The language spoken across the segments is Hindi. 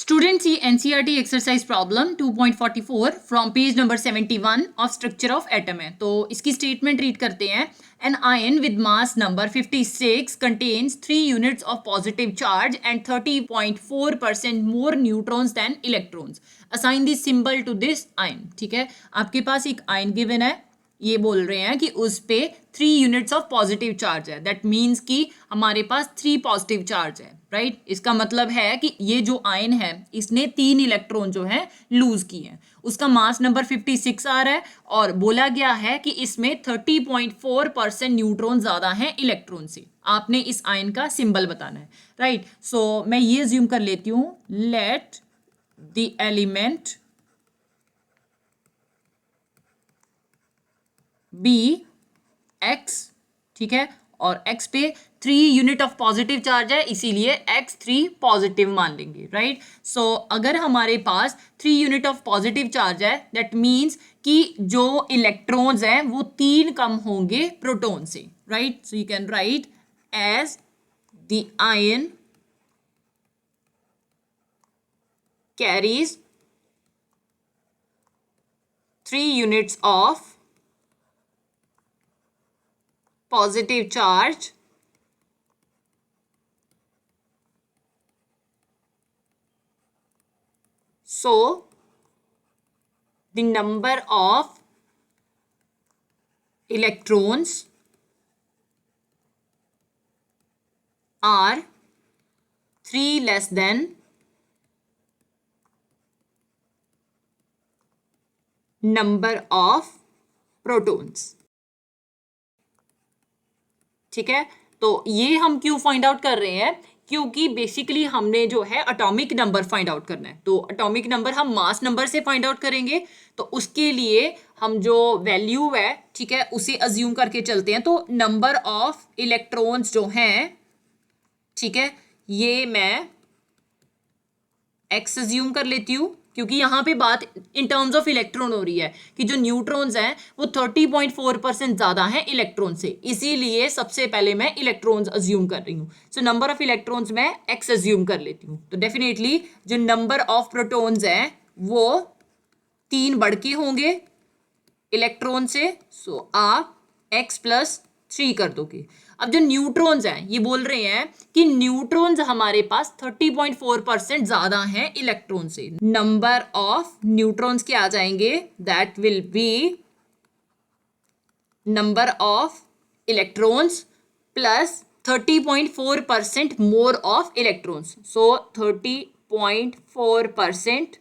Students see NCERT exercise problem 2.44 from page number 71 of structure of atom है तो इसकी statement read करते हैं. An ion with mass number 56 contains 3 units of positive charge and 30.4% more neutrons than electrons. Assign the symbol to this ion. ठीक है, आपके पास एक ion given है, ये बोल रहे हैं कि उस पे 3 यूनिट्स ऑफ पॉजिटिव चार्ज है. दैट मीन्स कि हमारे पास 3 पॉजिटिव चार्ज है, राइट. इसका मतलब है कि ये जो आयन है इसने 3 इलेक्ट्रॉन जो है लूज किए हैं. उसका मास नंबर 56 आ रहा है और बोला गया है कि इसमें 30.4% न्यूट्रॉन ज्यादा है इलेक्ट्रॉन से. आपने इस आयन का सिंबल बताना है, राइट. सो मैं ये अज्यूम कर लेती हूं, let the element be X. ठीक है, और x पे 3 यूनिट ऑफ पॉजिटिव चार्ज है इसीलिए x3 पॉजिटिव मान लेंगे, राइट. सो अगर हमारे पास 3 यूनिट ऑफ पॉजिटिव चार्ज है दैट मीन्स कि जो इलेक्ट्रॉन्स हैं वो 3 कम होंगे प्रोटॉन से, right. So you can write as the ion carries 3 units of positive charge so the number of electrons are 3 less than number of protons. ठीक है, तो ये हम क्यों फाइंड आउट कर रहे हैं, क्योंकि बेसिकली हमने जो है एटॉमिक नंबर फाइंड आउट करना है. तो एटॉमिक नंबर हम मास नंबर से फाइंड आउट करेंगे, तो उसके लिए हम जो वैल्यू है, ठीक है, उसे अज्यूम करके चलते हैं. तो नंबर ऑफ इलेक्ट्रॉन्स जो हैं, ठीक है, ये मैं एक्स अज्यूम कर लेती हूँ क्योंकि यहाँ पे बात इन टर्म्स ऑफ इलेक्ट्रॉन हो रही है कि जो न्यूट्रॉन्स हैं वो 30.4% ज़्यादा हैं इलेक्ट्रॉन से, इसीलिए सबसे पहले मैं इलेक्ट्रॉन्स अज्यूम कर रही हूँ. सो नंबर ऑफ इलेक्ट्रॉन्स मैं एक्स अज्यूम कर लेती हूँ. तो डेफिनेटली जो नंबर ऑफ प्रोटॉन्स हैं वो 3 बढ़ के होंगे इलेक्ट्रॉन से. सो आप x+3 कर दोगे. अब जो न्यूट्रॉन्स हैं ये बोल रहे हैं कि न्यूट्रॉन्स हमारे पास 30.4% ज्यादा हैं इलेक्ट्रॉन से. नंबर ऑफ न्यूट्रॉन्स क्या आ जाएंगे, that will be number of electrons plus 30.4% more of electrons. So 30.4%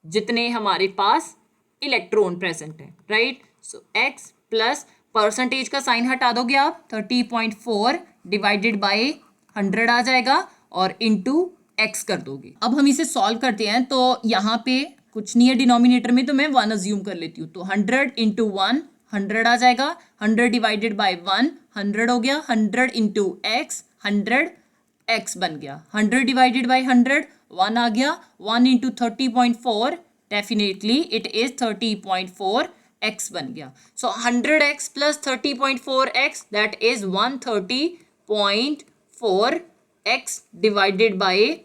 जितने हमारे पास इलेक्ट्रॉन प्रेजेंट है, right. So x plus percentage का साइन हटा दोगे आप, 30.4 डिवाइडेड बाय 100 आ जाएगा और इनटू x कर दोगे. अब हम इसे सॉल्व करते हैं तो यहाँ पे कुछ नहीं है डिनोमिनेटर में, तो मैं 1 अज्यूम कर लेती हूँ. तो 100 इंटू 1 100 आ जाएगा, 100 डिवाइडेड बाय 1 100 हो गया, 100 इंटू x 100 x बन गया, 100 डिवाइडेड बाय 100 1 आ गया, 1 into 30.4 definitely it is 30.4 x बन गया. सो 100x plus 30.4x that is 130.4x divided by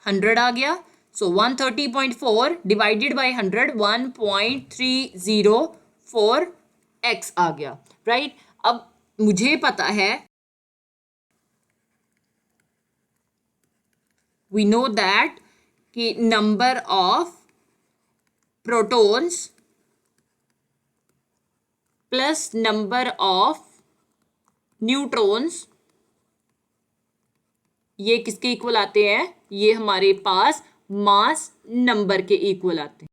100 आ गया. सो 130.4 डिवाइडेड बाय 100 1.304x आ गया, राइट. अब मुझे पता है, वी नो दैट कि number of protons plus number of neutrons ये किसके इक्वल आते हैं, ये हमारे पास मास नंबर के इक्वल आते हैं.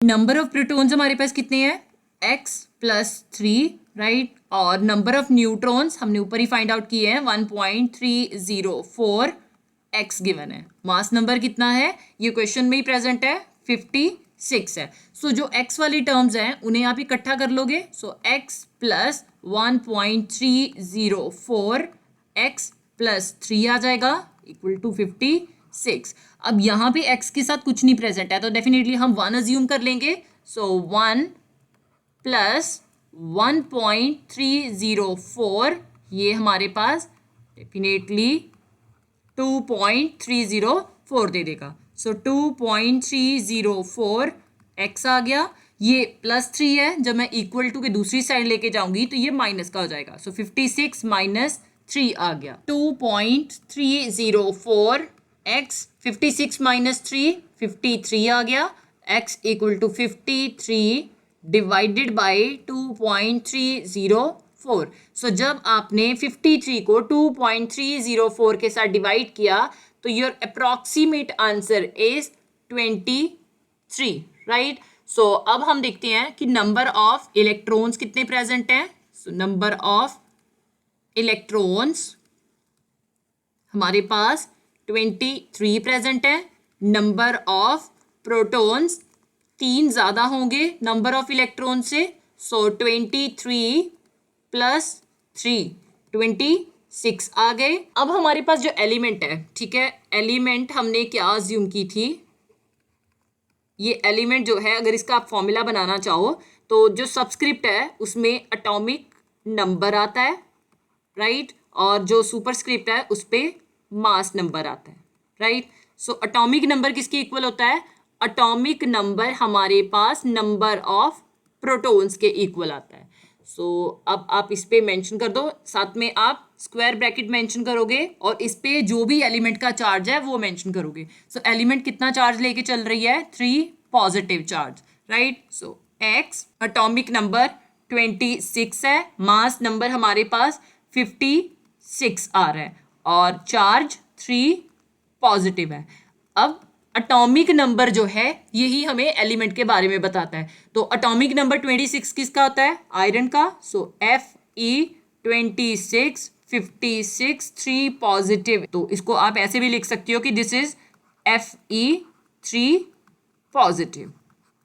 नंबर ऑफ प्रोटॉन्स हमारे पास कितने हैं, x+3, राइट. और नंबर ऑफ न्यूट्रॉन्स हमने ऊपर ही फाइंड आउट किए हैं, 1.304x गिवन है. मास नंबर कितना है ये क्वेश्चन में ही प्रेजेंट है, 56 है. सो जो x वाली टर्म्स हैं उन्हें आप इकट्ठा कर लोगे. सो x प्लस 1.304x प्लस 3 आ जाएगा इक्वल टू 56. अब यहाँ पे x के साथ कुछ नहीं प्रेजेंट है तो डेफिनेटली हम 1 अज्यूम कर लेंगे. सो 1 प्लस 1.304 ये हमारे पास डेफिनेटली 2.304 4 दे देगा। सो 2.304 x आ गया, ये +3 है, जब मैं इक्वल टू के दूसरी साइड लेके जाऊंगी तो ये माइनस का हो जाएगा। सो 56 माइनस 3 आ गया 2.304 x, 56 माइनस 3 53 आ गया, x equal to 53 divided by 2.304। So जब आपने 53 को 2.304 के साथ डिवाइड किया तो your approximate answer is 23, right. So अब हम देखते हैं कि नंबर ऑफ इलेक्ट्रॉन्स कितने प्रेजेंट हैं। सो नंबर ऑफ इलेक्ट्रॉन्स हमारे पास 23 प्रेजेंट है। नंबर ऑफ प्रोटॉन्स 3 ज़्यादा होंगे नंबर ऑफ इलेक्ट्रॉन से। सो 23 प्लस 3 26 आ गए। अब हमारे पास जो एलिमेंट है, ठीक है, एलिमेंट हमने क्या अज्यूम की थी, ये एलिमेंट जो है अगर इसका आप फॉर्मूला बनाना चाहो तो जो सबस्क्रिप्ट है उसमें एटॉमिक नंबर आता है, राइट, और जो सुपरस्क्रिप्ट है उस पर मास नंबर आता है, राइट। सो एटॉमिक नंबर किसके इक्वल होता है, एटॉमिक नंबर हमारे पास नंबर ऑफ प्रोटॉन्स के इक्वल आता है। सो अब आप इस पे मेंशन कर दो, साथ में आप स्क्वायर ब्रैकेट मेंशन करोगे और इस पे जो भी एलिमेंट का चार्ज है वो मेंशन करोगे। सो एलिमेंट कितना चार्ज लेके चल रही है, 3 पॉजिटिव चार्ज, राइट। सो एक्स एटॉमिक नंबर 26 है, मास नंबर हमारे पास 56 आ रहा है और चार्ज 3 पॉजिटिव है। अब एटॉमिक नंबर जो है यही हमें एलिमेंट के बारे में बताता है। तो एटॉमिक नंबर 26 किसका होता है, आयरन का। सो Fe26 56 3 पॉजिटिव। तो इसको आप ऐसे भी लिख सकती हो कि दिस इज Fe3 पॉजिटिव,